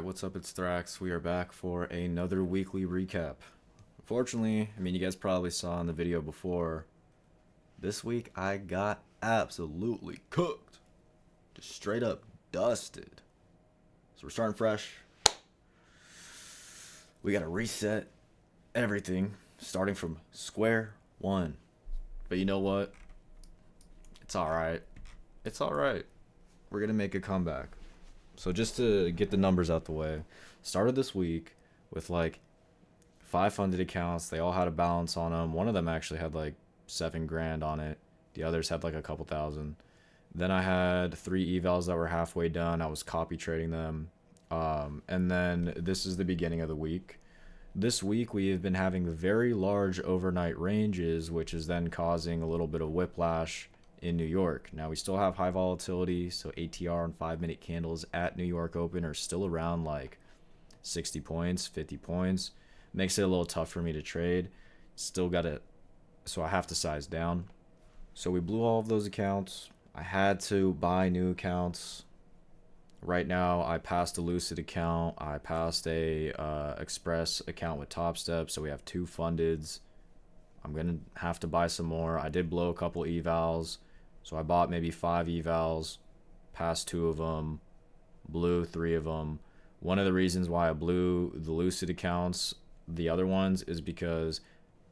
Alright, what's up? It's Thrax. We are back for another weekly recap. Unfortunately, you guys probably saw in the video before, this week I got absolutely cooked. Just straight up dusted. So we're starting fresh. We gotta reset everything, starting from square one. But you know what? It's alright. It's alright. We're gonna make a comeback. So just to get the numbers out the way, started this week with like 5 funded accounts. They all had a balance on them. One of them actually had like 7 grand on it. The others had like a couple thousand. Then I had 3 evals that were halfway done. I was copy trading them. And then this is the beginning of the week. This week we have been having very large overnight ranges, which is then causing a little bit of whiplash in New York. Now we still have high volatility, so ATR and 5-minute candles at New York Open are still around like 60 points, 50 points. Makes it a little tough for me to trade. Still got it, so I have to size down. So we blew all of those accounts. I had to buy new accounts. Right now I passed a Lucid account. I passed a Express account with Top Step, so we have 2 fundeds. I'm gonna have to buy some more. I did blow a couple evals. So I bought maybe 5 evals, passed 2 of them, blew 3 of them. One of the reasons why I blew the Lucid accounts, the other ones, is because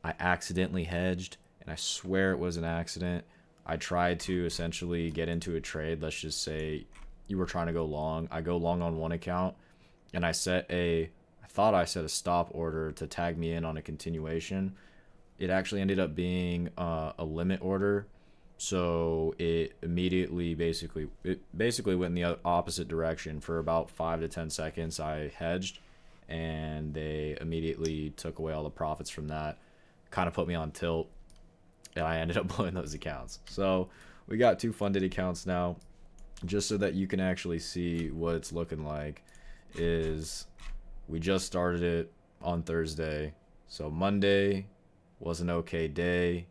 I accidentally hedged, and I swear it was an accident. I tried to essentially get into a trade. Let's just say you were trying to go long. I go long on one account, and I thought I set a stop order to tag me in on a continuation. It actually ended up being a limit order. So it immediately basically went in the opposite direction for about 5 to 10 seconds. I hedged, and they immediately took away all the profits from that. Kind of put me on tilt, and I ended up blowing those accounts. So we got 2 funded accounts now. Just so that you can actually see what it's looking like, is we just started it on Thursday. So Monday was an okay day.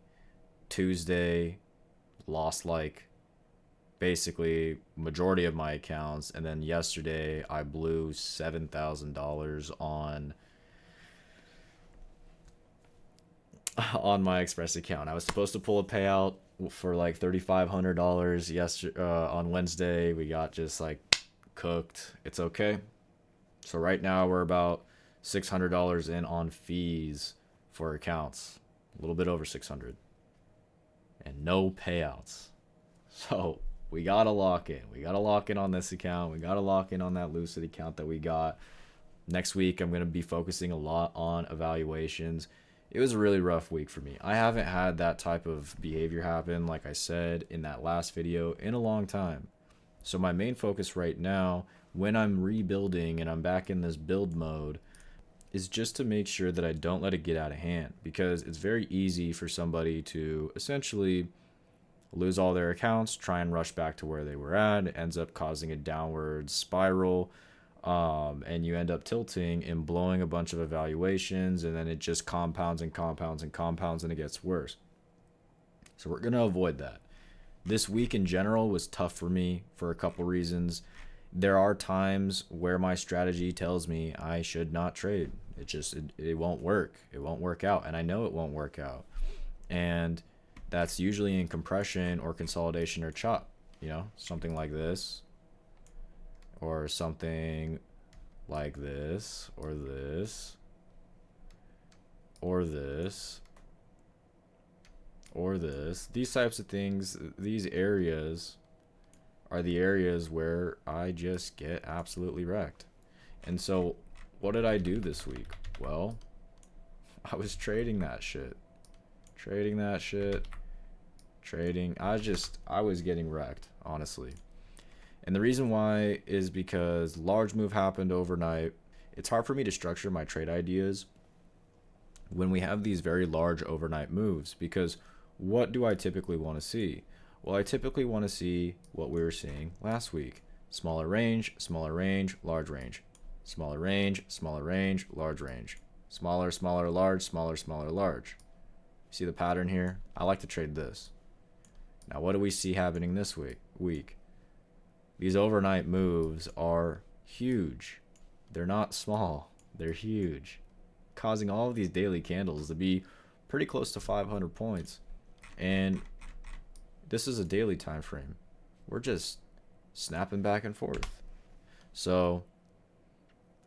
Tuesday lost like basically majority of my accounts, and then yesterday I blew $7,000 on my Express account. I was supposed to pull a payout for like $3,500 yesterday. On Wednesday we got just like cooked. It's okay. So right now we're about $600 in on fees for accounts, a little bit over 600, and no payouts. So we gotta lock in. We gotta lock in on this account. We gotta lock in on that Lucid account that we got. Next week I'm gonna be focusing a lot on evaluations. It was a really rough week for me. I haven't had that type of behavior happen, like I said in that last video, in a long time. So my main focus right now, when I'm rebuilding and I'm back in this build mode, is just to make sure that I don't let it get out of hand, because it's very easy for somebody to essentially lose all their accounts, try and rush back to where they were at. It ends up causing a downward spiral, and you end up tilting and blowing a bunch of evaluations, and then it just compounds and compounds and compounds, and it gets worse. So we're going to avoid that. This week in general was tough for me for a couple reasons. There are times where my strategy tells me I should not trade. It won't work. It won't work out, and I know it won't work out. And that's usually in compression or consolidation or chop, something like this, or something like this, or this, or this, or this. These types of things, these areas are the areas where I just get absolutely wrecked. And so what did I do this week? Well, I was trading that shit. I was getting wrecked, honestly. And the reason why is because large move happened overnight. It's hard for me to structure my trade ideas when we have these very large overnight moves, because what do I typically want to see? Well, I typically want to see what we were seeing last week. Smaller range, large range. Smaller range, large range. Smaller, smaller, large, smaller, smaller, large. See the pattern here? I like to trade this. Now, what do we see happening this week? These overnight moves are huge. They're not small. They're huge, causing all of these daily candles to be pretty close to 500 points. And this is a daily time frame. We're just snapping back and forth. So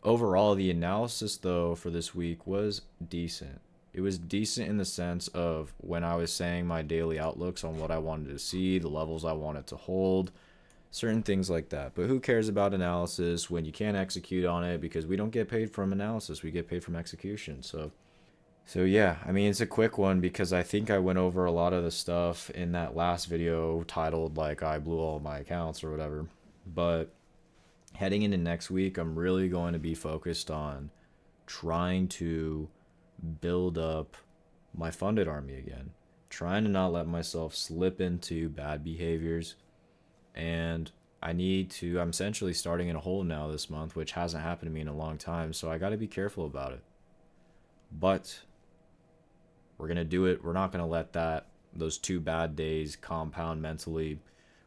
overall, the analysis though for this week was decent. It was decent in the sense of when I was saying my daily outlooks on what I wanted to see, the levels I wanted to hold, certain things like that. But who cares about analysis when you can't execute on it, because we don't get paid from analysis, we get paid from execution. So yeah, I mean, it's a quick one because I think I went over a lot of the stuff in that last video titled like I blew all my accounts or whatever. But heading into next week, I'm really going to be focused on trying to build up my funded army again, trying to not let myself slip into bad behaviors. And I'm essentially starting in a hole now this month, which hasn't happened to me in a long time, so I got to be careful about it. But we're going to do it. We're not going to let those 2 bad days compound mentally.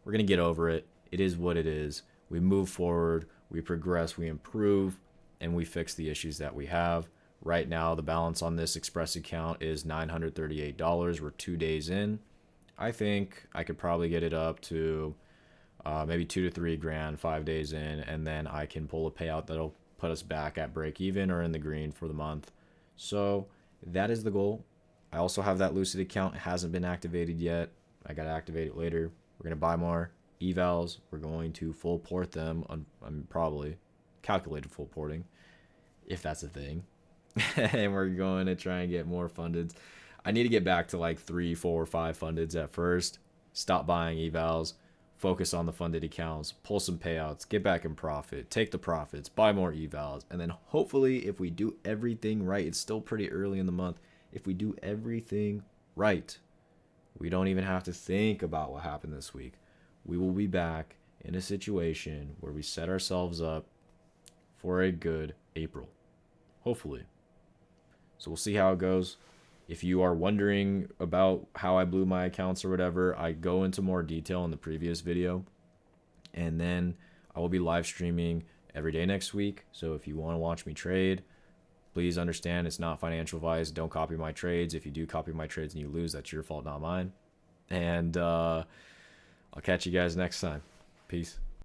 We're going to get over it. It is what it is. We move forward, we progress, we improve, and we fix the issues that we have. Right now, the balance on this Express account is $938. We're 2 days in. I think I could probably get it up to maybe 2 to 3 grand 5 days in, and then I can pull a payout that'll put us back at break even or in the green for the month. So that is the goal. I also have that Lucid account. It hasn't been activated yet. I got to activate it later. We're going to buy more evals. We're going to full port them. Probably calculated full porting, if that's a thing. And we're going to try and get more fundeds. I need to get back to like 3, 4, 5 fundeds at first. Stop buying evals. Focus on the funded accounts. Pull some payouts. Get back in profit. Take the profits. Buy more evals. And then hopefully if we do everything right, it's still pretty early in the month. If we do everything right, we don't even have to think about what happened this week. We will be back in a situation where we set ourselves up for a good April. Hopefully. So we'll see how it goes. If you are wondering about how I blew my accounts or whatever, I go into more detail in the previous video. And then I will be live streaming every day next week. So if you want to watch me trade, please understand it's not financial advice. Don't copy my trades. If you do copy my trades and you lose, that's your fault, not mine. And I'll catch you guys next time. Peace.